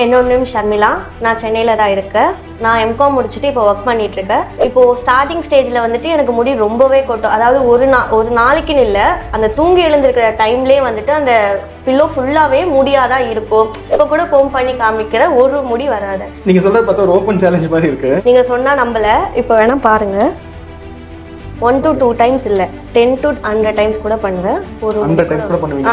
என்னோட நேம் ஷர்மிளா. நான் சென்னையில் தான் இருக்கேன். நான் எம்காம் முடிச்சுட்டு இப்போ ஒர்க் பண்ணிட்டு இருக்கேன். இப்போது ஸ்டார்டிங் ஸ்டேஜில் வந்துட்டு எனக்கு முடி ரொம்பவே கொட்டும். அதாவது ஒரு நாளைக்குன்னு இல்லை, அந்த தூங்கி எழுந்திருக்கிற டைம்லேயே வந்துட்டு அந்த பில்லோ ஃபுல்லாகவே முடியாக தான் இருக்கும். இப்போ கூட கோம் பண்ணி காமிக்கிற ஒரு முடி வராது. நீங்கள் சொல்கிறது பார்த்தா ஒரு ஓப்பன் சேலஞ்ச் மாதிரி இருக்குது. நீங்கள் சொன்னால் நம்பலை. இப்போ வேணால் பாருங்கள், 1 to 2 டைம்ஸ் இல்லை, 10 to 100 டைம்ஸ் கூட பண்ணுவேன். ஒரு 100 டைம்ஸ் கூட பண்ணுவீங்க.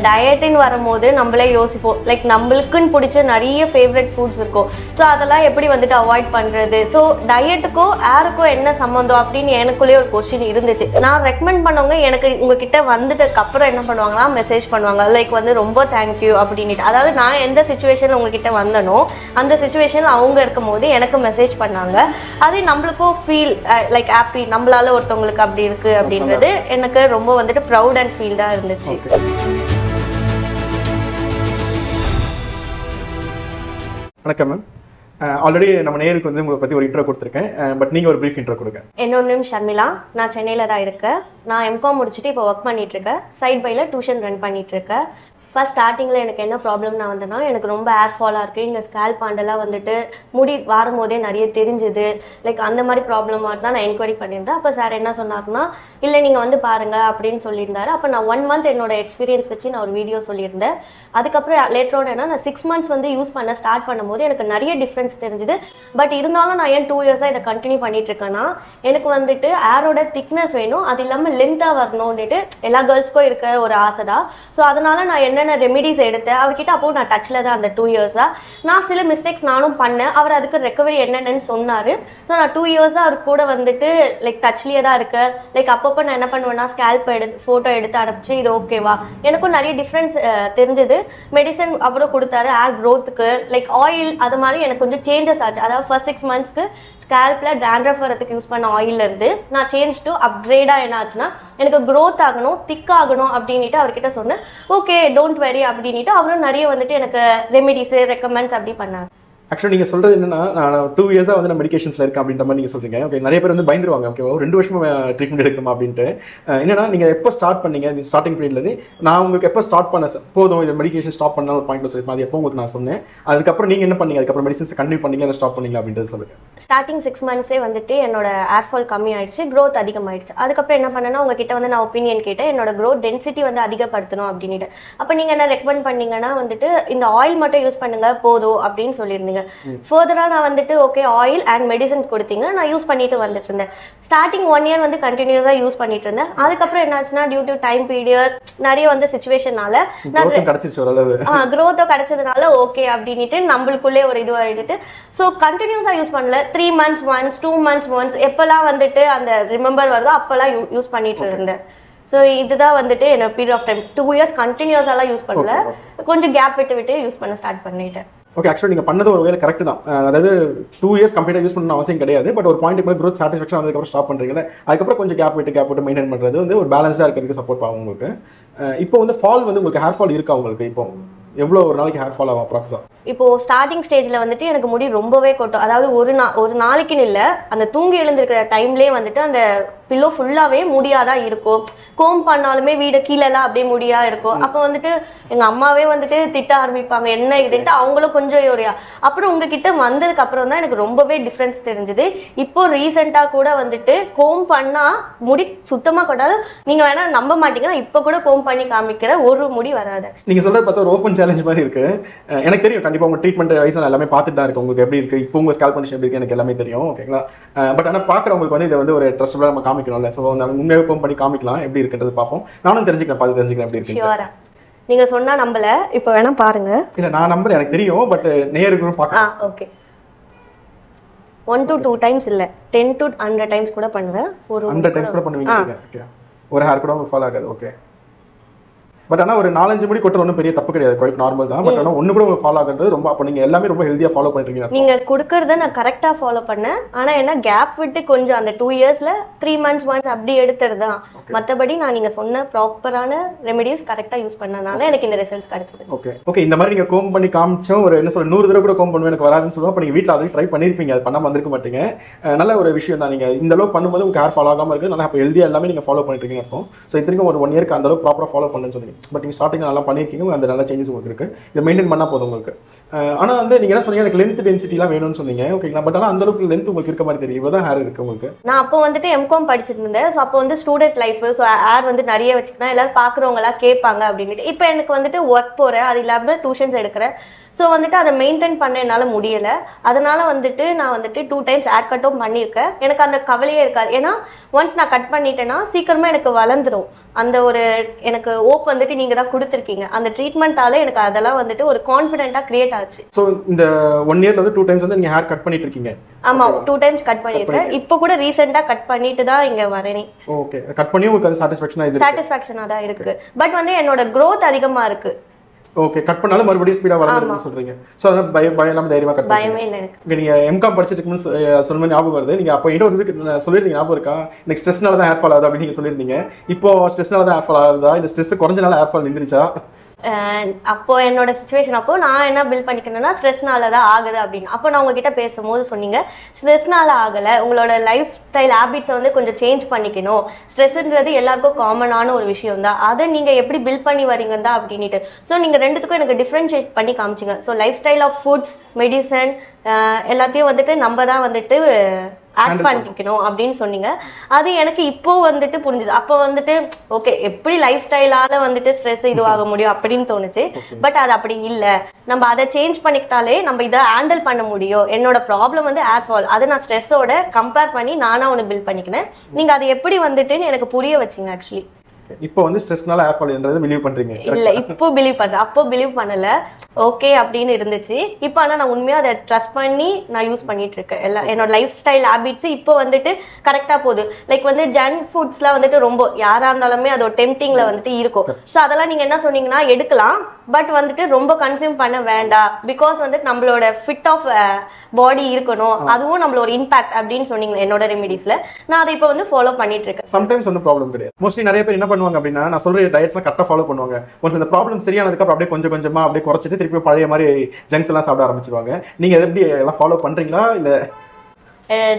டயட்டுன்னு வரும்போது நம்மளே யோசிப்போம், லைக் நம்மளுக்குன்னு பிடிச்ச நிறைய ஃபேவரட் ஃபுட்ஸ் இருக்கும். ஸோ அதெல்லாம் எப்படி வந்துட்டு அவாய்ட் பண்ணுறது, ஸோ டயட்டுக்கோ ஏருக்கோ என்ன சம்மந்தம் அப்படின்னு எனக்குள்ளேயே ஒரு கொஸ்டின் இருந்துச்சு. நான் ரெக்கமெண்ட் பண்ணவங்க எனக்கு உங்ககிட்ட வந்துட்டதுக்கு அப்புறம் என்ன பண்ணுவாங்கன்னா மெசேஜ் பண்ணுவாங்க, லைக் வந்து ரொம்ப தேங்க்யூ அப்படின்ட்டு. அதாவது நான் எந்த சுச்சுவேஷனில் உங்ககிட்ட வந்தனோ அந்த சுச்சுவேஷனில் அவங்க இருக்கும் போது எனக்கு மெசேஜ் பண்ணாங்க. அது நம்மளுக்கும் ஃபீல் லைக் ஹாப்பி, நம்மளால ஒருத்தவங்களுக்கு அப்படி இருக்கு அப்படின்றது எனக்கு ரொம்ப வந்துட்டு ப்ரௌட் அண்ட் ஃபீல்டா இருந்துச்சு. வணக்கம் மேம். ஆல்ரெடி நம்ம நேருக்கு வந்து உங்களை பற்றி ஒரு இன்ட்ரோ கொடுத்துருக்கேன். பட் நீங்கள் ஒரு ப்ரீஃப் இன்ட்ரோ கொடுங்க. என்னோட நேம் ஷர்மிளா. நான் சென்னையில் தான் இருக்கேன். நான் எம்காம் முடிச்சுட்டு இப்போ ஒர்க் பண்ணிட்டு இருக்கேன். சைட் பைல டியூஷன் ரன் பண்ணிட்டு இருக்கேன். ஃபர்ஸ்ட் ஸ்டார்டிங்கில் எனக்கு என்ன ப்ராப்ளம் நான் வந்தேன்னா, எனக்கு ரொம்ப ஹேர் ஃபாலாக இருக்குது. இங்கே ஸ்கேல்ப் பாண்டெல்லாம் வந்துட்டு முடி வாரும் போதே நிறைய தெரிஞ்சுது. லைக் அந்த மாதிரி ப்ராப்ளமாக தான் நான் என்கொயரி பண்ணியிருந்தேன். அப்போ சார் என்ன சொன்னார்னா, இல்லை நீங்கள் வந்து பாருங்கள் அப்படின்னு சொல்லியிருந்தாரு. அப்போ நான் 1 month என்னோட எக்ஸ்பீரியன்ஸ் வச்சு நான் ஒரு வீடியோ சொல்லியிருந்தேன். அதுக்கப்புறம் லேட்டரோட என்ன, நான் 6 months வந்து யூஸ் பண்ண ஸ்டார்ட் பண்ணும்போது எனக்கு நிறைய டிஃப்ரென்ஸ் தெரிஞ்சுது. பட் இருந்தாலும் நான் ஏன் 2 years இதை கண்டினியூ பண்ணிட்டு இருக்கேன்னா, எனக்கு வந்துட்டு ஹேரோட திக்னஸ் வேணும், அது இல்லாமல் லென்த்தாக வரணும்னுட்டு எல்லா கேர்ள்ஸ்க்கும் இருக்க ஒரு ஆசை தான். ஸோ அதனால நான் என்னென்ன ரெமிடிஸ் எடுத்தேன் அவர்கிட்ட. அப்போ நான் டச்சில் தான் அந்த 2 years நான் சில மிஸ்டேக்ஸ் நானும் பண்ணேன். அவர் அதுக்கு ரெக்கவரி என்னென்னு சொன்னார். ஸோ நான் 2 years அவர் கூட வந்துட்டு லைக் டச்லேயே தான் இருக்கேன். லைக் அப்பப்போ நான் என்ன பண்ணுவேன்னா, ஸ்கேல்ப் ஃபோட்டோ எடுத்து அனுப்பிச்சு இது ஓகேவா, எனக்கும் நிறைய டிஃப்ரென்ஸ் தெரிஞ்சது. மெடிசன் அவரும் கொடுத்தாரு ஹேர் க்ரோத்துக்கு, லைக் ஆயில் அது மாதிரி எனக்கு கொஞ்சம் சேஞ்சஸ் ஆச்சு. அதாவது ஃபர்ஸ்ட் 6 monthsக்கு ஸ்கேல்பில் டேண்ட்ரஃப் வரதுக்கு யூஸ் பண்ண ஆயிலேருந்து நான் சேஞ்ச் டு அப்கிரேடாக என்ன ஆச்சுன்னா, எனக்கு க்ரோத் ஆகணும், திக் ஆகணும் அப்படின்ட்டு அவர்கிட்ட சொன்னேன். ஓகே டோன்ட் வெரி அப்படின்ட்டு அவரும் நிறைய வந்துட்டு எனக்கு ரெமிடிஸு ரெக்கமெண்ட்ஸ் அப்படி பண்ணாங்க. ஆக்சுவலி நீங்கள் சொல்கிறது என்னன்னா, நான் 2 years வந்து நான் மெடிக்கேஷன்ஸில் இருக்கேன் அப்படின்ற மாதிரி நீங்கள் சொல்கிறீங்க. ஓகே, நிறைய பேர் வந்து பயந்துருவாங்க. ஓகே, 2 வருஷமா ட்ரீட்மெண்ட் எடுக்கணுமா அப்படின்ட்டு. என்னன்னா, நீங்கள் எப்போ ஸ்டார்ட் பண்ணீங்க ஸ்டார்டிங் பீரியட்லேருந்து? நான் உங்களுக்கு எப்போ ஸ்டார்ட் பண்ண போதும் இந்த மெடிக்கேஷன் ஸ்டாப் பண்ண ஒரு பாயிண்ட் சொல்லியிருப்பேன். அது எப்போ உங்களுக்கு நான் சொன்னேன், அதுக்கப்புறம் நீங்கள் என்ன பண்ணீங்க, அதுக்கப்புறம் மெடிசன்ஸ் கண்டினியூ பண்ணீங்க இல்லை ஸ்டாப் பண்ணீங்களா அப்படின்றது சொல்லுங்கள். ஸ்டார்டிங் 6 monthsே வந்துட்டு என்னோட ஹேர் ஃபால் கம்மி ஆயிடுச்சு, க்ரோத் அதிகமாகிடுச்சு. அதுக்கப்புறம் என்ன பண்ணேன்னா, உங்ககிட்ட வந்து நான் ஒப்பீனியன் கேட்டேன், என்னோட க்ரோத் டென்சிட்டி வந்து அதிகப்படுத்தணும் அப்படின்ட்டு. அப்போ நீங்கள் என்ன ரெக்கமெண்ட் பண்ணீங்கன்னா வந்துட்டு இந்த ஆயில் மட்டும் யூஸ் பண்ணுங்க போதும் அப்படின்னு சொல்லியிருந்தீங்க. ஃபர்தர் நான் வந்துட்டு ஓகே ஆயில் அண்ட் மெடிசன் கொடுத்தீங்க, நான் யூஸ் பண்ணிட்டு வந்துட்டு இருந்தேன். ஸ்டார்டிங் 1 year வந்து கண்டினியூஸா யூஸ் பண்ணிட்டு இருந்தேன். அதுக்கப்புறம் என்னாச்சுன்னா, டியூ டு டைம் பீரியட் நிறைய வந்து சிச்சுவேஷனால க்ரோத்தோ கிடைச்சதுனால ஓகே அப்படின்ட்டு நம்மளுக்குள்ளே ஒரு இது ஆகிட்டு ஸோ கண்டினியூஸா யூஸ் பண்ணல. 3 months once 2 months once எப்பெல்லாம் வந்துட்டு அந்த ரிமெம்பர் வருதோ அப்பெல்லாம் யூஸ் பண்ணிட்டு இருந்தேன். ஸோ இதுதான் வந்துட்டு என்ன பீரியட் ஆஃப் டைம். 2 years கண்டினியூஸாலாம் யூஸ் பண்ணல, கொஞ்சம் கேப் விட்டு யூஸ் பண்ண ஸ்டார்ட் பண்ணிட்டேன். ஓகே, ஆக்சுவலி நீங்கள் பண்ணது ஒரு வேலை கரெக்ட் தான். அதாவது 2 years கம்ப்ளீட்டாக யூஸ் பண்ணணும் அவசியம் கிடையாது. பட் ஒரு பாயிண்ட் மேலே க்ரோத் சாட்டிஸ்ஃபேக்ஷன் அதுக்கப்புறம் ஸ்டாப் பண்ணுறீங்களே, அதுக்கப்புறம் கொஞ்சம் கேப் விட்டு மெயின்டைன் பண்ணுறது வந்து ஒரு பேலன்ஸ்டாக இருக்கிறதுக்கு சப்போர்ட் ஆகும் உங்களுக்கு. இப்போ வந்து ஃபால் வந்து உங்களுக்கு ஹேர் ஃபால் இருக்கா உங்களுக்கு? இப்போ எவ்வளோ ஒரு நாளைக்கு ஹேர் ஃபால் ஆகும் அப்ராக்ஸா? இப்போ ஸ்டார்டிங் ஸ்டேஜில் வந்துட்டு எனக்கு முடி ரொம்பவே கொட்டும். அதாவது ஒரு நாளைக்குன்னு இல்லை, அந்த தூங்கி எழுந்திருக்கிற டைம்லேயே வந்துட்டு அந்த பில்லோ ஃபுல்லாகவே முடியாக தான் இருக்கும். கோம் பண்ணாலுமே வீடு கீழெல்லாம் அப்படியே முடியாக இருக்கும். அப்போ வந்துட்டு எங்கள் அம்மாவே வந்துட்டு திட்ட ஆரம்பிப்பாங்க, என்ன இதுன்ட்டு. அவங்களும் கொஞ்சம் யோரியா. அப்புறம் உங்ககிட்ட வந்ததுக்கு அப்புறம் தான் எனக்கு ரொம்பவே டிஃப்ரென்ஸ் தெரிஞ்சுது. இப்போ ரீசெண்டாக கூட வந்துட்டு கோம் பண்ணால் முடி சுத்தமாக கொட்டாது. நீங்கள் வேணால் நம்ப மாட்டீங்கன்னா, இப்போ கூட கோம் பண்ணி காமிக்கிற ஒரு முடி வராது. நீங்கள் சொல்கிறது பார்த்தா ஒரு ஓப்பன் சேலஞ்ச் மாதிரி இருக்கு. எனக்கு தெரியும், கண்டிப்பாக உங்கள் ட்ரீட்மெண்ட் வைஸ் நான் எல்லாமே பார்த்துட்டு தான் இருக்கு. உங்களுக்கு எப்படி இருக்குது, இப்போ உங்கள் ஸ்கேல்ப் கண்டிஷன் எப்படி இருக்குது எனக்கு எல்லாமே தெரியும். ஓகேங்களா? பட் ஆனால் பார்க்குறவங்களுக்கு வந்து இதை வந்து ஒரு ட்ரஸ்டபுளாக நம்ம காமிக்கணும்ல. ஸோ நம்ம உண்மையாக கோம் பண்ணி காமிக்கலாம், எப்படி இருக்குன்றது பார்ப்போம். நானும் தெரிஞ்சுக்கிறேன் எப்படி இருக்கு. நீங்க சொன்னா நம்பல, இப்போ வேணா பாருங்க. இல்ல நான் நம்புறேன், எனக்கு தெரியும். பட் நேருக்கு பார்க்கலாம். ஓகே, 1 to 2 டைம்ஸ் இல்ல, 10 to 100 டைம்ஸ் கூட பண்ணுவேன். ஒரு 100 டைம்ஸ் கூட பண்ணுவீங்க. ஓகே, ஒரு ஹேர் கூட உங்களுக்கு ஃபாலோ ஆகாது. ஓகே, பட் ஆனால் ஒரு 4-5 முடி கொட்டுற ஒன்றும் பெரிய தப்பு கிடையாது, குவைட் நார்மல் தான். பட் ஆனால் ஒன்று கூட உங்களுக்கு ஃபாலோ ஆகுறது ரொம்ப. அப்போ நீங்கள் எல்லாமே ரொம்ப ஹெல்த்தியாக ஃபாலோ பண்ணிருக்கீங்க. நீங்கள் கொடுக்கறத நான் கரெக்டாக ஃபாலோ பண்ணேன். ஆனால் என்ன கேப் விட்டு கொஞ்சம் அந்த 2 yearsல 3 months once அப்படி எடுத்துறது தான். மற்றபடி நான் நீங்கள் சொன்ன ப்ராப்பரான ரெமெடிஸ் கரெக்டாக யூஸ் பண்ணனால எனக்கு இந்த ரிசல்ட்ஸ் கிடைச்சது. ஓகே, இந்த மாதிரி நீங்கள் கோம் பண்ணி காமிச்சோம். ஒரு என்ன சொல்ல 100 தடவை கூட கோம் பண்ணுவேன் எனக்கு வராதுன்னு சொல்லுவோம். அப்போ நீங்கள் வீட்டில் ஆல்ரெடி ட்ரை பண்ணியிருப்பீங்க, அது பண்ணாமல் வந்திருக்க மாட்டீங்க. நல்ல ஒரு விஷயம் தான். நீங்கள் இந்த அளவுக்கு பண்ணும்போது உங்களுக்கு ஹேர் ஃபாலோ ஆகாமல் இருக்குது. நல்லா அப்போ ஹெல்த்தியாக எல்லாமே நீங்கள் ஃபாலோ பண்ணிட்டு இருக்கீங்க இருக்கும். ஸோ இத்தனைக்கும் ஒரு 1 yearக்கு அந்த அளவுக்கு ப்ராப்பராக ஃபாலோ பண்ணுன்னு சொன்னீங்க. பட் நீங்கள் ஸ்டார்டிங் நல்லா பண்ணியிருக்கீங்க, அந்த நல்ல சேஞ்சஸ் உங்களுக்கு இருக்குது. இதை மெயின்டைன் பண்ணால் போதும் உங்களுக்கு. ஆனால் வந்து நீங்கள் என்ன சொன்னீங்க எனக்கு லென்த் டென்சிட்டிலாம் வேணும்னு சொன்னீங்க ஓகேங்களா. பட் ஆனால் அந்த அளவுக்கு லென்த் உங்களுக்கு இருக்க மாதிரி தெரியும். இவ்வளோ ஹேர் இருக்கு உங்களுக்கு. நான் அப்போ வந்துட்டு எம்காம் படிச்சுட்டு இருந்தேன். ஸோ அப்போ வந்து ஸ்டூடெண்ட் லைஃப், ஸோ ஹேர் வந்து நிறைய வச்சுக்கினா எல்லாரும் பார்க்குறவங்களாம் கேட்பாங்க அப்படின்ட்டு. இப்போ எனக்கு வந்துட்டு ஒர்க் போகிறேன், அது இல்லாமல் டியூஷன்ஸ் எடுக்கிறேன். ஸோ வந்துட்டு அதை மெயின்டைன் பண்ண என்னால் முடியலை. அதனால வந்துட்டு நான் வந்துட்டு 2 டைம்ஸ் ஹேர் கட்டும் பண்ணியிருக்கேன். எனக்கு அந்த கவலையே இருக்காது. ஏன்னா ஒன்ஸ் நான் கட் பண்ணிட்டேன்னா சீக்கிரமாக எனக்கு வளர்ந்துடும். அந்த ஒரு எனக்கு ஓப் வந்துட்டு நீங்கள் தான் கொடுத்துருக்கீங்க. அந்த ட்ரீட்மெண்ட்டால எனக்கு அதெல்லாம் வந்துட்டு ஒரு கான்ஃபிடென்ட்டாக கிரியேட் ஆச்சு. ஸோ இந்த 1 இயர்ல வந்து 2 டைம்ஸ் வந்து நீங்கள் ஹேர் கட் பண்ணிட்டு இருக்கீங்க. ஆமாம், 2 டைம்ஸ் கட் பண்ணியிருக்கேன். இப்போ கூட ரீசெண்டாக கட் பண்ணிட்டு தான் இங்கே வரேனே. ஓகே, கட் பண்ணி உங்களுக்கு அது சாட்டிஸ்ஃபேக்ஷனாக தான் இருக்கு. பட் வந்து என்னோட க்ரோத் அதிகமாக இருக்கு. ஓகே, கட் பண்ணாலும் மறுபடியும் ஸ்பீடா வளருதுன்னு சொல்றீங்க. சோ அதனால பயம் இல்லாம தைரியமா கட் பண்ணுங்க. பயமே இல்ல எனக்கு. நீங்க எம்காம் படிச்சிட்டு இருக்கும்போது சொல்லுங்க ஞாபகம் வருது. நீங்க அப்போ இன்னொரு இதுக்கு சொல்லிருந்தீங்க ஞாபகம் இருக்கா? எனக்கு ஸ்ட்ரெஸ்னால தான் ஹேர் ஃபால் ஆகுது அப்படின்னு நீங்க சொல்லிருந்தீங்க. இப்போ ஸ்ட்ரெஸ்னால தான் ஹேர் ஃபால் ஆகுதா இல்ல ஸ்ட்ரெஸ் குறைஞ்சனால ஹேர் ஃபால் நின்றுச்சா? அப்போ என்னோட சிச்சுவேஷன் அப்போ நான் என்ன பில் பண்ணிக்கணும்னா ஸ்ட்ரெஸ்னால தான் ஆகுது அப்படின்னு. அப்போ நான் உங்ககிட்ட பேசும்போது சொன்னீங்க ஸ்ட்ரெஸ்னால ஆகலை, உங்களோட லைஃப் ஸ்டைல் ஹேபிட்ஸை வந்து கொஞ்சம் சேஞ்ச் பண்ணிக்கணும். ஸ்ட்ரெஸ்ன்றது எல்லாருக்கும் காமனான ஒரு விஷயம் தான். அதை நீங்கள் எப்படி பில் பண்ணி வரீங்க தான் அப்படின்ட்டு. ஸோ நீங்கள் ரெண்டுத்துக்கும் எனக்கு டிஃப்ரென்ஷியேட் பண்ணி காமிச்சிங்க. So lifestyle of foods, medicine எல்லாத்தையும் வந்துட்டு நம்ம தான் வந்துட்டு ஆட் பண்ணிக்கணும் அப்படின்னு சொன்னீங்க. அது எனக்கு இப்போ வந்துட்டு புரிஞ்சுது. அப்போ வந்துட்டு ஓகே எப்படி லைஃப் ஸ்டைலால வந்துட்டு ஸ்ட்ரெஸ் இதுவாக முடியும் அப்படின்னு தோணுச்சு. பட் அது அப்படி இல்லை. நம்ம அதை சேஞ்ச் பண்ணிக்கிட்டாலே நம்ம இதை ஹேண்டில் பண்ண முடியும். என்னோட ப்ராப்ளம் வந்து ஹேர் ஃபால், அதை நான் ஸ்ட்ரெஸ்ஸோட கம்பேர் பண்ணி நானா ஒன்று பில் பண்ணிக்கினேன். நீங்க அதை எப்படி வந்துட்டுன்னு எனக்கு புரிய வச்சிங்க. ஆக்சுவலி இப்போ வந்து ஸ்ட்ரெஸ்னால ஹேர் ஃபால் என்றது பிலீவ் பண்றீங்க? இல்ல, இப்போ பிலீவ் பண்றேன். அப்போ பிலீவ் பண்ணல. ஓகே அப்படின்னு இருந்துச்சு. இப்போ ஆனா நான் உண்மையா அதை ட்ரஸ்ட் பண்ணி நான் யூஸ் பண்ணிட்டு இருக்கேன். எல்லாம் என்னோட லைஃப் ஸ்டைல் ஹேபிட்ஸ் இப்போ வந்துட்டு கரெக்டா போகுது. லைக் வந்து ஜங்க் ஃபுட்ஸ்லாம் வந்துட்டு ரொம்ப யாரா இருந்தாலுமே அதோட டெம்டிங்ல வந்துட்டு இருக்கும். ஸோ அதெல்லாம் நீங்க என்ன சொன்னீங்கன்னா எடுக்கலாம், பட் வந்துட்டு ரொம்ப கன்சியூம் பண்ண வேண்டாம். பிகாஸ் வந்துட்டு நம்மளோட ஃபிட் ஆஃப் பாடி இருக்கணும், அதுவும் நம்மளோட இம்பாக்ட் அப்படின்னு சொன்னீங்க என்னோட ரெமிடிஸ்ல. நான் அதை இப்போ வந்து ஃபாலோ பண்ணிட்டு இருக்கேன். சம்டைம்ஸ் ஒன்றும் ப்ராப்ளம் கிடையாது. மோஸ்ட்லி நிறைய பேர் என்ன பண்ணுவாங்க அப்படின்னா நான் சொல்ற டயட்ஸ்லாம் கரெக்டாக ஃபாலோ பண்ணுவாங்க. ஒன்ஸ் இந்த ப்ராப்ளம் சரியானதுக்கு அப்புறம் அப்படியே கொஞ்சம் கொஞ்சமா அப்படியே குறைச்சிட்டு திருப்பி பழைய மாதிரி ஜங்க்ஸ் எல்லாம் சாப்பிட ஆரம்பிச்சிருவாங்க. நீங்க எப்படி எல்லாம் ஃபாலோ பண்றீங்களா இல்ல?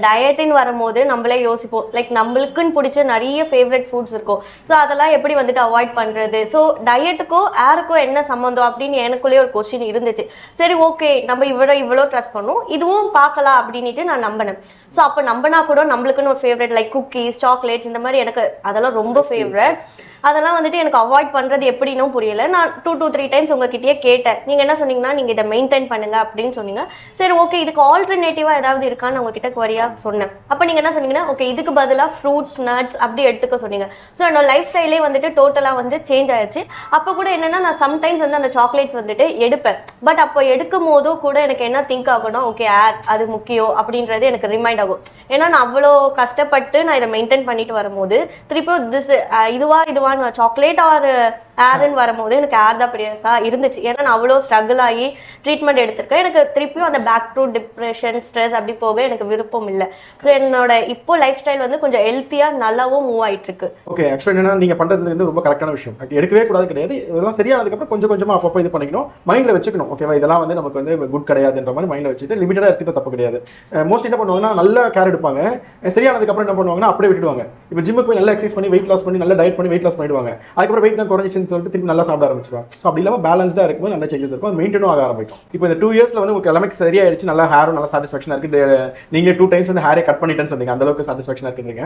டயட்டுன்னு வரும்போது நம்மளே யோசிப்போம். லைக் நம்மளுக்குன்னு பிடிச்ச நிறைய ஃபேவரட் ஃபுட்ஸ் இருக்கும். ஸோ அதெல்லாம் எப்படி வந்துட்டு அவாய்ட் பண்ணுறது? ஸோ டயட்டுக்கோ ஏருக்கோ என்ன சம்மந்தம் அப்படின்னு எனக்குள்ளேயே ஒரு கொஸ்டின் இருந்துச்சு. சரி ஓகே நம்ம இவ்வளோ ட்ரஸ்ட் பண்ணும், இதுவும் பார்க்கலாம் அப்படின்ட்டு நான் நம்பினேன். ஸோ அப்போ நம்பினா கூட நம்மளுக்குன்னு ஒரு ஃபேவரட் லைக் குக்கீஸ், சாக்லேட்ஸ் இந்த மாதிரி எனக்கு அதெல்லாம் ரொம்ப ஃபேவரட். அதெல்லாம் வந்துட்டு எனக்கு அவாய்ட் பண்ணுறது எப்படின்னும் புரியல. நான் 2 to 3 டைம்ஸ் உங்ககிட்டயே கேட்டேன். நீங்கள் என்ன சொன்னீங்கன்னா நீங்கள் இதை மெயின்டைன் பண்ணுங்க அப்படின்னு சொன்னீங்க. சரி ஓகே இதுக்கு ஆல்டர்னேட்டிவாக ஏதாவது இருக்கான்னு உங்ககிட்ட குவரியாக சொன்னேன். அப்போ நீங்கள் என்ன சொன்னீங்கன்னா ஓகே இதுக்கு பதிலாக ஃப்ரூட்ஸ், நட்ஸ் அப்படி எடுத்துக்க சொன்னீங்க. ஸோ என்னோட லைஃப் ஸ்டைலே வந்துட்டு டோட்டலாக வந்து சேஞ்ச் ஆயிடுச்சு. அப்போ கூட என்னென்னா நான் சம்டைம்ஸ் வந்து அந்த சாக்லேட்ஸ் வந்துட்டு எடுப்பேன். பட் அப்போ எடுக்கும் போதும் கூட எனக்கு என்ன திங்க் ஆகும்னா ஓகே அது முக்கியம் அப்படின்றது எனக்கு ரிமைண்ட் ஆகும். ஏன்னா நான் அவ்வளோ கஷ்டப்பட்டு நான் இதை மெயின்டைன் பண்ணிட்டு வரும்போது திருப்பி இதுவா சாக்லேட் ஆர் ஏர்ன்னு வரும்போது எனக்கு ஏர் தான் பெரியஸா இருந்துச்சு. ஏன்னா நான் அவ்வளோ ஸ்ட்ரகிள் ஆகி ட்ரீட்மெண்ட் எடுத்திருக்கேன். எனக்கு திருப்பியும் அந்த பேக் டு டிப்ரெஷன், ஸ்ட்ரெஸ் அப்படி போக எனக்கு விருப்பம் இல்லை. ஸோ என்னோட இப்போ லைஃப் ஸ்டைல் வந்து கொஞ்சம் ஹெல்த்தியாக நல்லாவும் மூவ் ஆகிட்டு இருக்கு. ஓகே, ஆக்சுவலி என்னன்னா நீங்கள் பண்ணுறது வந்து ரொம்ப கரெக்டான விஷயம். எடுக்கவே கூடாது கிடையாது. இதெல்லாம் சரியானதுக்கப்புறம் கொஞ்சம் கொஞ்சமாக அப்பப்போ இது பண்ணிக்கணும், மைண்டில் வச்சுக்கணும். ஓகேவா, இதெல்லாம் வந்து நமக்கு வந்து குட் கிடையாதுன்ற மாதிரி மைண்டில் வச்சுட்டு லிமிட்டடாக எடுத்துகிட்டு தப்பு கிடையாது. மோஸ்ட்லி என்ன பண்ணுவாங்கன்னா நல்லா கேர் எடுப்பாங்க. சரியானதுக்கப்புறம் என்ன பண்ணுவாங்கன்னா அப்படியே விட்டுடுவாங்க. இப்போ ஜிம்முக்கு போய் நல்லா எக்ஸசைஸ் பண்ணி வெயிட் லாஸ் பண்ணி நல்லா டயட் பண்ணி வெயிட் லாஸ் பண்ணிடுவாங்க. அதுக்கப்புறம் வெயிட் தான் குறைஞ்சிச்சுன்னு சொல்லிட்டு திருப்பி நல்லா சாப்பிட ஆரம்பிச்சிருவாங்க. ஸோ அப்படி இல்லாமல் பேலன்ஸ்டாக இருக்கும்போது நல்ல சேஞ்சஸ் இருக்கும், அது மெயின்டைனும் ஆக ஆரம்பிக்கும். இப்போ இந்த 2 இயர்ஸ்ல வந்து உங்களுக்கு எல்லாமே சரியாயிடுச்சு, நல்லா ஹேரும் நல்லா சாட்டிஸ்ஃபேக்ஷனாக இருக்குது. நீங்களே 2 டைம்ஸ் வந்து ஹேரை கட் பண்ணிட்டேன்னு சொன்னீங்க, அந்த அளவுக்கு சாட்டிஸ்ஃபேக்ஷனாக இருக்குறீங்க.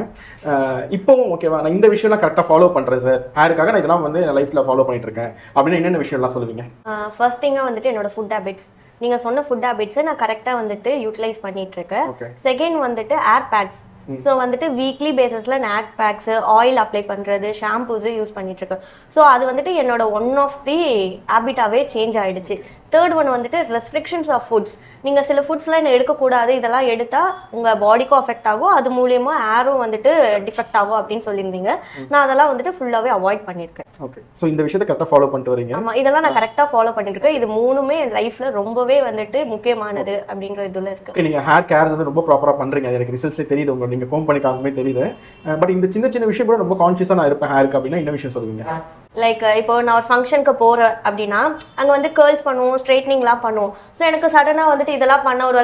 இப்போவும் ஓகேவா நான் இந்த விஷயம்லாம் கரெக்டாக ஃபாலோ பண்ணுறேன் சார், ஹேருக்காக நான் இதெல்லாம் வந்து லைஃப்பில் ஃபாலோ பண்ணிட்டு இருக்கேன் அப்படின்னு என்னென்ன விஷயம்லாம் சொல்லுவீங்க? ஃபர்ஸ்ட் திங்காக வந்துட்டு என்னோட ஃபுட் ஹேபிட்ஸ், நீங்கள் சொன்ன ஃபுட் ஹேபிட்ஸை நான் கரெக்டாக வந்துட்டு யூட்டிலைஸ் பண்ணிட்டு இருக்கேன். செகண்ட் வந்துட்டு ஏர் பேக்ஸ். ஸோ வந்துட்டு வீக்லி பேசிஸில் நேட் பேக்ஸு, ஆயில் அப்ளை பண்ணுறது, ஷாம்பூஸு யூஸ் பண்ணிட்டு இருக்கேன். ஸோ அது வந்துட்டு என்னோட ஒன் ஆஃப் தி ஹேபிட்டாகவே சேஞ்ச் ஆகிடுச்சு. தேர்ட் ஒன் வந்துட்டு ரெஸ்ட்ரிக்ஷன்ஸ் ஆஃப் ஃபுட்ஸ். நீங்கள் சில ஃபுட்ஸ்லாம் என்ன எடுக்கக்கூடாது, இதெல்லாம் எடுத்தால் உங்கள் பாடிக்கும் அஃபெக்ட் ஆகும், அது மூலியமாக ஏரும் வந்துட்டு டிஃபெக்ட் ஆகும் அப்படின்னு சொல்லியிருந்தீங்க. நான் அதெல்லாம் வந்துட்டு ஃபுல்லாகவே அவாய்ட் பண்ணியிருக்கேன். ஓகே, ஸோ இந்த விஷயத்தை கரெக்டாக ஃபாலோ பண்ணிட்டு வரீங்க? ஆமாம், இதெல்லாம் நான் கரெக்டாக ஃபாலோ பண்ணிட்டு இருக்கேன். இது மூணுமே என் லைஃப்பில் ரொம்பவே வந்துட்டு முக்கியமானது அப்படின்ற இதில் இருக்குது. நீங்கள் ஹேர் கேர்ஸ் வந்து ரொம்ப ப்ராப்பராக பண்ணுறீங்க, அது எனக்கு ரிசல்ட்ஸே தெரியுது. உங்கள் நீங்கள் கோம் பண்ணிக்காமே தெரியுது. பட் இந்த சின்ன சின்ன விஷயம் கூட ரொம்ப கான்ஷியஸாக நான் இருப்பேன் ஹேருக்கு அப்படின்னா என்ன விஷயம் சொல்லுவீங்க? லைக் இப்போ நான் ஒரு ஃபங்க்ஷனுக்கு போகிறேன் அப்படின்னா அங்கே வந்து கேர்ள்ஸ் பண்ணுவோம், ஸ்ட்ரைட்னிங்லாம் பண்ணுவோம். ஸோ எனக்கு சடனாக வந்துட்டு இதெல்லாம் பண்ண ஒரு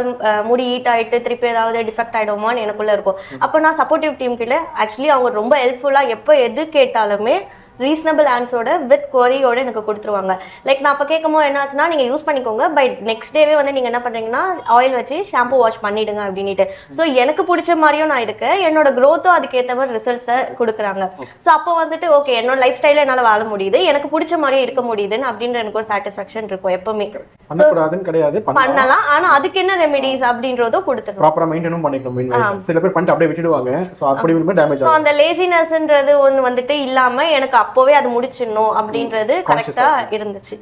முடி ஹீட் ஆகிட்டு திருப்பி ஏதாவது டிஃபெக்ட் ஆகிடுமான்னு எனக்குள்ளே இருக்கும். அப்போ நான் சப்போர்ட்டிவ் டீம் கிட்ட ஆக்சுவலி அவங்க ரொம்ப ஹெல்ப்ஃபுல்லாக எப்போ எது கேட்டாலுமே ரீசனபிள் ஆன்ஸோட வித் கொரியோட எனக்கு கொடுத்துருவாங்க. லைக் நான் அப்போ கேட்கும்போது என்ன ஆச்சுன்னா, நீங்கள் யூஸ் பண்ணிக்கோங்க, பை நெக்ஸ்ட் டேவே வந்து நீங்கள் என்ன பண்ணுறீங்கன்னா ஆயில் வச்சு ஷாம்பு வாஷ் பண்ணிடுங்க அப்படின்ட்டு. ஸோ எனக்கு பிடிச்ச மாதிரியும் நான் இருக்கேன், என்னோட க்ரோத்தும் அதுக்கேற்ற மாதிரி ரிசல்ட்ஸை கொடுக்குறாங்க. ஸோ அப்போ வந்துட்டு ஓகே, என்னோட லைஃப் ஸ்டைலில் என்னால் வாழ முடியுது, எனக்கு பிடிச்ச மாதிரியே இருக்க முடியுதுன்னு அப்படின்ற எனக்கு ஒரு சாட்டிஸ்ஃபேக்ஷன் இருக்கும் எப்பவுமே. கிடையாது பண்ணலாம், ஆனால் அதுக்கு என்ன ரெமெடிஸ் அப்படின்றதும் கொடுத்துருவோம். ப்ராப்பரா மெயின்டைன் பண்ணிக்கணும். சில பேர் பண்ணிட்டு அப்படியே விட்டுடுவாங்க. ஸோ அப்படி டேமேஜ் ஆகும். அந்த லேசினஸ்ன்றது ஒன்று வந்துட்டு இல்லாமல் எனக்கு அப்போவே அது முடிச்சிடணும் அப்படின்றது கரெக்டாக இருந்துச்சு.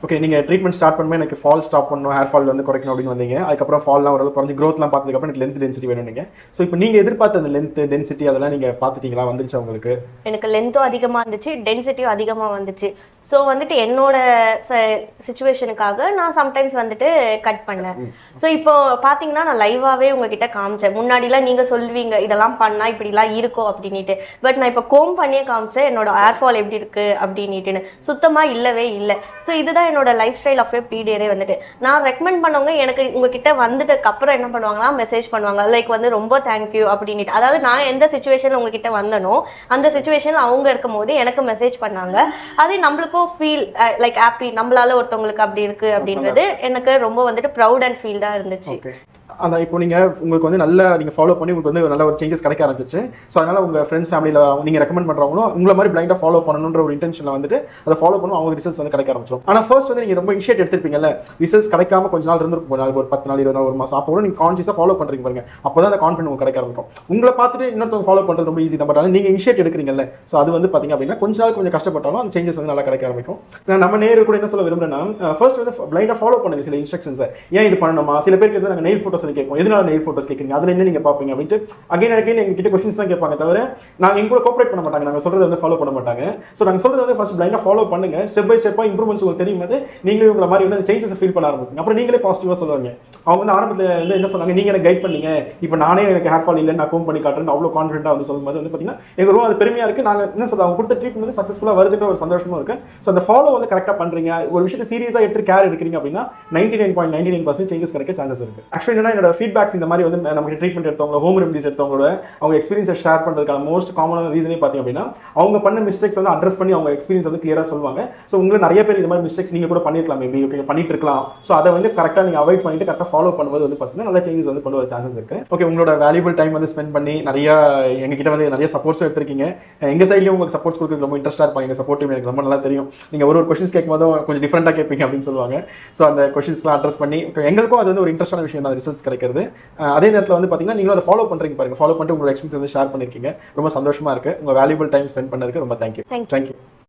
ஓகே, நீங்கள் ட்ரீட்மெண்ட் ஸ்டார்ட் பண்ணும்போது எனக்கு ஃபால் ஸ்டாப் பண்ணணும், ஹேர் ஃபால் வந்து குறைக்கணும் அப்படின்னு வந்தீங்க. அதுக்கப்புறம் ஃபால்லாம் ஒரு குறைஞ்சி க்ரோத்லாம் பார்த்ததுக்கப்புறம் எனக்கு லென்த் டென்சிட்டி வேணும் நீங்கள். ஸோ இப்போ நீங்கள் எதிர்பார்த்த அந்த லென்த் டென்சிட்டி அதெல்லாம் நீங்கள் பார்த்துட்டீங்களா? வந்துருச்சு உங்களுக்கு? எனக்கு லென்த்தும் அதிகமாக இருந்துச்சு, டென்சிட்டியும் அதிகமாக வந்துச்சு. ஸோ வந்துட்டு என்னோட சிச்சுவேஷனுக்காக நான் சம்டைம்ஸ் வந்துட்டு கட் பண்ணேன். ஸோ இப்போ பார்த்தீங்கன்னா நான் லைவாகவே உங்ககிட்ட காமிச்சேன். முன்னாடிலாம் நீங்கள் சொல்லுவீங்க இதெல்லாம் பண்ணால் இப்படிலாம் இருக்கும் அப்படின்ட்டு, பட் நான் இப்போ கோம் பண்ணியே காமிச்சேன் என்னோட ஹேர் ஃபால் எப்படி இருக்குது அப்படின்ட்டுன்னு. சுத்தமாக இல்லவே இல்லை. ஸோ இதுதான் என்னோட லைஃப் ஸ்டைல் ஆஃப் பீரியடே வந்துட்டு. நான் ரெக்கமெண்ட் பண்ணவங்க எனக்கு உங்ககிட்ட வந்துட்டதுக்கு அப்புறம் என்ன பண்ணுவாங்கன்னா மெசேஜ் பண்ணுவாங்க, லைக் வந்து ரொம்ப தேங்க்யூ அப்படின்ட்டு. அதாவது நான் எந்த சிச்சுவேஷன்ல உங்ககிட்ட வந்தனோ அந்த சிச்சுவேஷன்ல அவங்க இருக்கும் போது எனக்கு மெசேஜ் பண்ணாங்க. அது நம்மளுக்கும் ஃபீல் லைக் ஹாப்பி, நம்மளால ஒருத்தவங்களுக்கு அப்படி இருக்கு அப்படின்றது எனக்கு ரொம்ப வந்துட்டு ப்ரௌட் அண்ட் ஃபீல்டா இருந்துச்சு. அந்த இப்போ நீங்கள் உங்களுக்கு வந்து நல்லா நீங்கள் ஃபாலோ பண்ணி உங்களுக்கு வந்து நல்ல ஒரு சேஞ்சஸ் கிடைக்க ஆரம்பிச்சு. ஸோ அதனால் உங்கள் ஃப்ரெண்ட்ஸ் ஃபேமிலியில் நீங்கள் ரெக்கமெண்ட் பண்ணுறவங்களும் உங்களை மாதிரி பிளைண்டாக ஃபாலோ பண்ணணுன்ற ஒரு இன்டென்ஷனில் வந்துட்டு அதை ஃபாலோ பண்ணும், அவங்க ரிசல்ட்ஸ் வந்து கிடைக்க ஆரம்பிச்சிடும். ஆனால் ஃபர்ஸ்ட் வந்து நீங்கள் ரொம்ப இனிஷியேட் எடுத்திருப்பீங்கல்ல, ரிசல்ட்ஸ் கிடைக்காம கொஞ்ச நாள் இருந்திருக்கும், ஒரு 10 நாள் 20 நாள் ஒரு மாதம். அப்போ நீங்கள் கான்ஷியஸாக ஃபாலோ பண்ணுறீங்க பாருங்க, அப்போ தான் அந்த கான்ஃபிடன்ஸ் உங்களுக்கு கிடைக்க ஆரம்பிக்கும். உங்களை பார்த்துட்டு இன்னொருத்தவங்க ஃபாலோ பண்ணுறது ரொம்ப ஈஸி தான், பட் ஆனால் நீங்கள் இனிஷியேட் எடுக்கிறீங்கல்ல, ஸோ அது வந்து பார்த்தீங்க அப்படின்னா கொஞ்சம் கஷ்டப்பட்டாலும் அந்த சேஞ்சஸ் வந்து நல்லா கிடைக்க ஆரம்பிக்கும். நம்ம நேரில் கூட என்ன சொல்ல விரும்புறேன்னா, ஃபர்ஸ்ட் வந்து பிளைண்டாக ஃபாலோ பண்ணுங்க சில இன்ஸ்ட்ரக்ஷன்ஸை. ஏன் இது பண்ணணுமா? சில பேருக்கு வந்து நாங்கள் நெயில் ஃபோட்டோஸ் கேட்போம், எதனால நெயில் ஃபோட்டோஸ் கேட்குறீங்க, அதில் என்ன நீங்கள் பார்ப்பீங்க அப்படின்ட்டு அகைன் எங்ககிட்ட கொஸ்டின்ஸ் தான் கேட்பாங்க, தவிர நாங்கள் எங்க கூட கோஆப்ரேட் பண்ண மாட்டாங்க, நாங்கள் சொல்றது வந்து ஃபாலோ பண்ண மாட்டாங்க. ஸோ நாங்கள் சொல்றது வந்து ஃபர்ஸ்ட் பிளைண்டாக ஃபாலோ பண்ணுங்க, ஸ்டெப் பை ஸ்டெப்பாக இம்ப்ரூவ்மெண்ட்ஸ் உங்களுக்கு தெரியும் போது நீங்களே உங்களை மாதிரி வந்து சேஞ்சஸ் ஃபீல் பண்ண ஆரம்பிங்க. அப்புறம் நீங்களே பாசிட்டிவாக சொல்லுவாங்க. அவங்க வந்து ஆரம்பத்தில் வந்து என்ன சொன்னாங்க, நீங்கள் எனக்கு கைட் பண்ணீங்க, இப்போ நானே எனக்கு ஹேர் ஃபால் இல்லைன்னு நான் கோம் பண்ணி காட்டுறேன் அவ்வளோ கான்ஃபிடென்ட்டாக வந்து சொல்லும்போது வந்து பார்த்தீங்கன்னா எங்களுக்கு ரொம்ப அது பெருமையாக இருக்குது. நாங்கள் என்ன சொல்கிறோம், அவங்க கொடுத்த ட்ரீட்மெண்ட் வந்து சக்ஸஸ்ஃபுல்லாக வருதுன்ற ஒரு சந்தோஷமும் இருக்குது. ஸோ அந்த ஃபாலோ வந்து கரெக்டாக பண்ணுறீங்க, ஒரு விஷயத்தை சீரியஸாக எடுத்து கேர் எடுக்கிறீங்க அப்படின்னா 99.99% சேஞ்சஸ் கிடைக்க சான்சஸ் இருக்குது. ஆக்சுவலி என்னன்னா என்னோட ஃபீட்பேக்ஸ் இந்த மாதிரி வந்து நமக்கு ட்ரீட்மெண்ட் எடுத்தவங்க, ஹோம் ரெமடிஸ் எடுத்தவங்களோட அவங்க எக்ஸ்பீரியன்ஸை ஷேர் பண்ணுறதுக்கான மோஸ்ட் காமனான ரீசனே பார்த்தீங்க அப்படின்னா அவங்க பண்ண மிஸ்டேக்ஸ் வந்து அட்ரஸ் பண்ணி அவங்க எக்ஸ்பீரியன்ஸ் வந்து கிளியராக சொல்லுவாங்க. ஸோ உங்களுக்கு நிறைய பேர் இந்த மாதிரி மிஸ்டேக்ஸ் நீங்கள் கூட பண்ணிருக்கலாம், மேபி ஓகே பண்ணிட்டு இருக்கலாம். ஸோ அதை வந்து கரெக்டாக நீங்கள் அவாய்ட் பண்ணிட்டு கரெக்டாக ஃபாலோ பண்ணும்போது வந்து பார்த்தீங்கன்னா நல்ல சேஞ்சஸ் வந்து கொண்டு வர சான்சஸ் இருக்கு. ஓகே, உங்களோட வேல்யூபிள் டைம் வந்து ஸ்பெண்ட் பண்ணி நிறைய எங்ககிட்ட வந்து நிறைய சப்போர்ட்ஸ் எடுத்திருக்கீங்க. எங்கள் சைட்லையும் உங்களுக்கு சப்போர்ட்ஸ் கொடுக்க ரொம்ப இன்ட்ரெஸ்ட்டாக இருப்பாங்க. எங்கள் சப்போர்ட்டும் எனக்கு ரொம்ப நல்லா தெரியும். நீங்கள் ஒரு கொஸ்டின்ஸ் கேட்கும்போதும் கொஞ்சம் டிஃப்ரெண்டாக கேட்பீங்க அப்படின்னு சொல்லுவாங்க. ஸோ அந்த கொஸ்டின்ஸ்லாம் அட்ரஸ் பண்ணி எங்களுக்கும் அது வந்து ஒரு இன்ட்ரெஸ்டான விஷயம் தான் ரிசல்ட்ஸ் கிடைக்கிறது. அதே நேரத்தில் வந்து பார்த்தீங்கன்னா நீங்களும் அதை ஃபாலோ பண்ணுறீங்க பாருங்க, ஃபாலோ பண்ணிட்டு உங்களோட எக்ஸ்பீரியன்ஸ் வந்து ஷேர் பண்ணியிருக்கீங்க. ரொம்ப சந்தோஷமா இருக்கு. உங்கள் வேல்யூபிள் டைம் ஸ்பெண்ட் பண்ணதுக்கு ரொம்ப தேங்க்யூ.